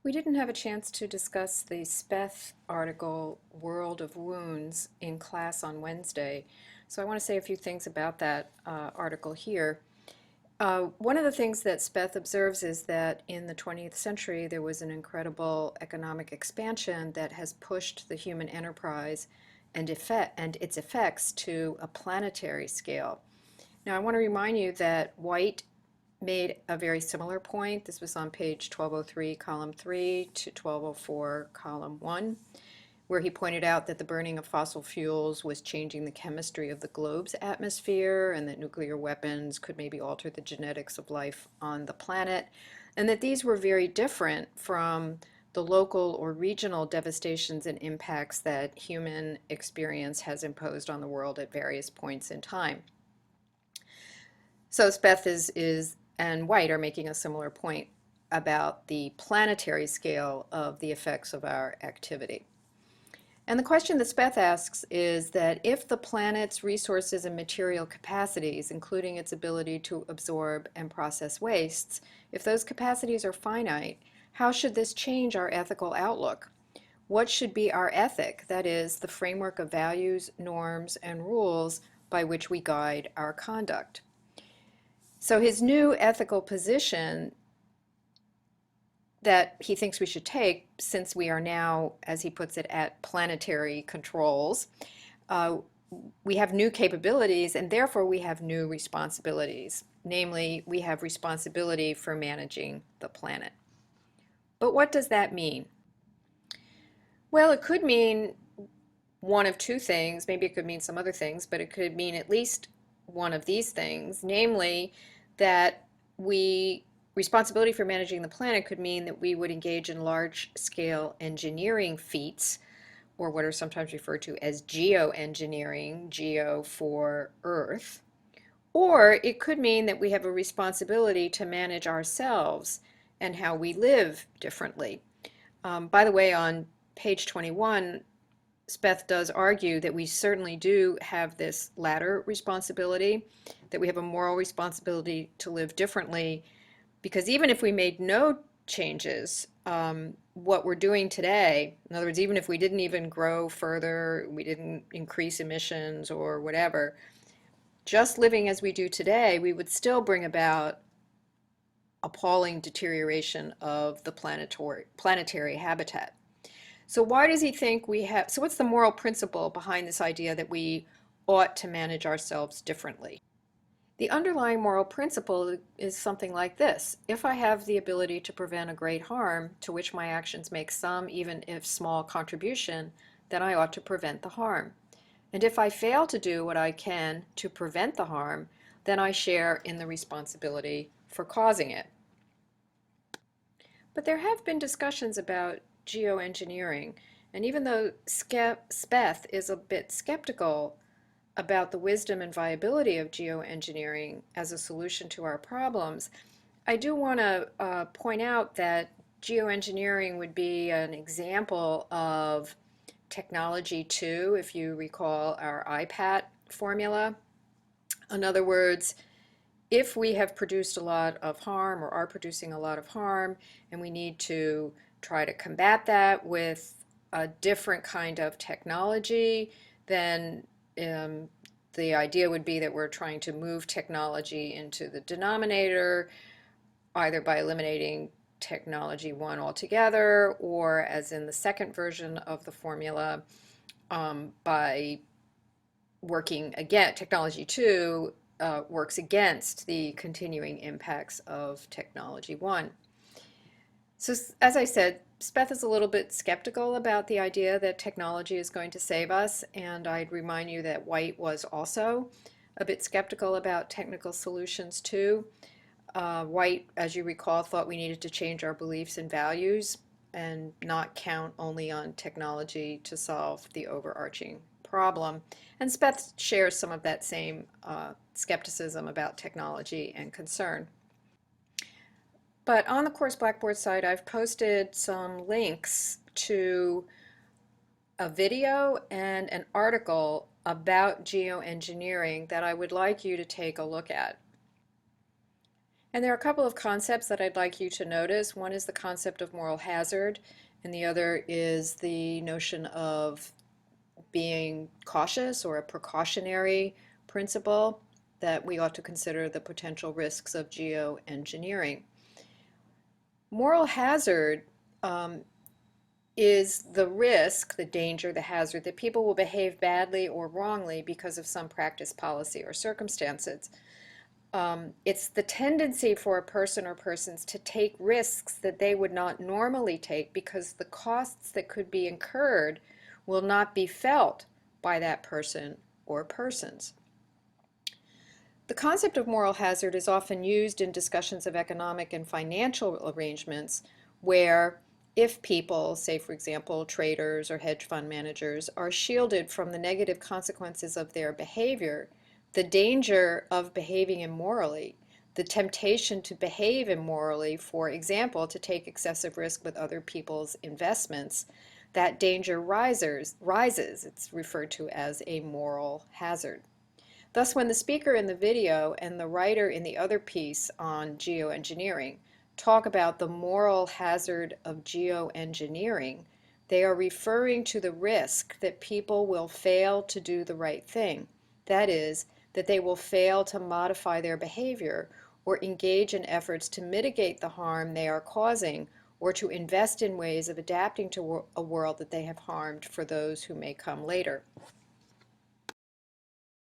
We didn't have a chance to discuss the Speth article, World of Wounds, in class on Wednesday, so I want to say a few things about that article here. One of the things that Speth observes is that in the 20th century there was an incredible economic expansion that has pushed the human enterprise and its effects to a planetary scale. Now I want to remind you that White made a very similar point. This was on page 1203, column 3 to 1204, column 1, where he pointed out that the burning of fossil fuels was changing the chemistry of the globe's atmosphere and that nuclear weapons could maybe alter the genetics of life on the planet, and that these were very different from the local or regional devastations and impacts that human experience has imposed on the world at various points in time. So Speth and White are making a similar point about the planetary scale of the effects of our activity. And the question that Speth asks is that if the planet's resources and material capacities, including its ability to absorb and process wastes, if those capacities are finite, how should this change our ethical outlook? What should be our ethic, that is, the framework of values, norms, and rules by which we guide our conduct? So his new ethical position that he thinks we should take, since we are now, as he puts it, at planetary controls, we have new capabilities and therefore we have new responsibilities. Namely, we have responsibility for managing the planet. But what does that mean? Well, it could mean one of two things. Maybe it could mean some other things, but it could mean at least one of these things, namely that responsibility for managing the planet could mean that we would engage in large-scale engineering feats, or what are sometimes referred to as geoengineering, geo for Earth. Or it could mean that we have a responsibility to manage ourselves and how we live differently. By the way, on page 21, Speth does argue that we certainly do have this latter responsibility, that we have a moral responsibility to live differently, because even if we made no changes, what we're doing today, in other words, even if we didn't even grow further, we didn't increase emissions or whatever, just living as we do today, we would still bring about appalling deterioration of the planetary habitat. So why does he think so what's the moral principle behind this idea that we ought to manage ourselves differently? The underlying moral principle is something like this: if I have the ability to prevent a great harm to which my actions make some, even if small, contribution, then I ought to prevent the harm. And if I fail to do what I can to prevent the harm, then I share in the responsibility for causing it. But there have been discussions about geoengineering, and even though Speth is a bit skeptical about the wisdom and viability of geoengineering as a solution to our problems, I do want to point out that geoengineering would be an example of technology 2, if you recall our IPAT formula. In other words, if we have produced a lot of harm or are producing a lot of harm and we need to try to combat that with a different kind of technology, then the idea would be that we're trying to move technology into the denominator, either by eliminating technology 1 altogether, or as in the second version of the formula, by working again, technology 2 works against the continuing impacts of technology 1. So as I said, Speth is a little bit skeptical about the idea that technology is going to save us, and I'd remind you that White was also a bit skeptical about technical solutions too. White, as you recall, thought we needed to change our beliefs and values and not count only on technology to solve the overarching problem. And Speth shares some of that same skepticism about technology and concern. But on the course Blackboard site, I've posted some links to a video and an article about geoengineering that I would like you to take a look at. And there are a couple of concepts that I'd like you to notice. One is the concept of moral hazard, and the other is the notion of being cautious or a precautionary principle that we ought to consider the potential risks of geoengineering. Moral hazard is the risk, the danger, the hazard that people will behave badly or wrongly because of some practice, policy, or circumstances. It's the tendency for a person or persons to take risks that they would not normally take because the costs that could be incurred will not be felt by that person or persons. The concept of moral hazard is often used in discussions of economic and financial arrangements where if people, say for example traders or hedge fund managers, are shielded from the negative consequences of their behavior, the danger of behaving immorally, the temptation to behave immorally, for example, to take excessive risk with other people's investments, that danger rises. It's referred to as a moral hazard. Thus, when the speaker in the video and the writer in the other piece on geoengineering talk about the moral hazard of geoengineering, they are referring to the risk that people will fail to do the right thing. That is, that they will fail to modify their behavior or engage in efforts to mitigate the harm they are causing or to invest in ways of adapting to a world that they have harmed for those who may come later.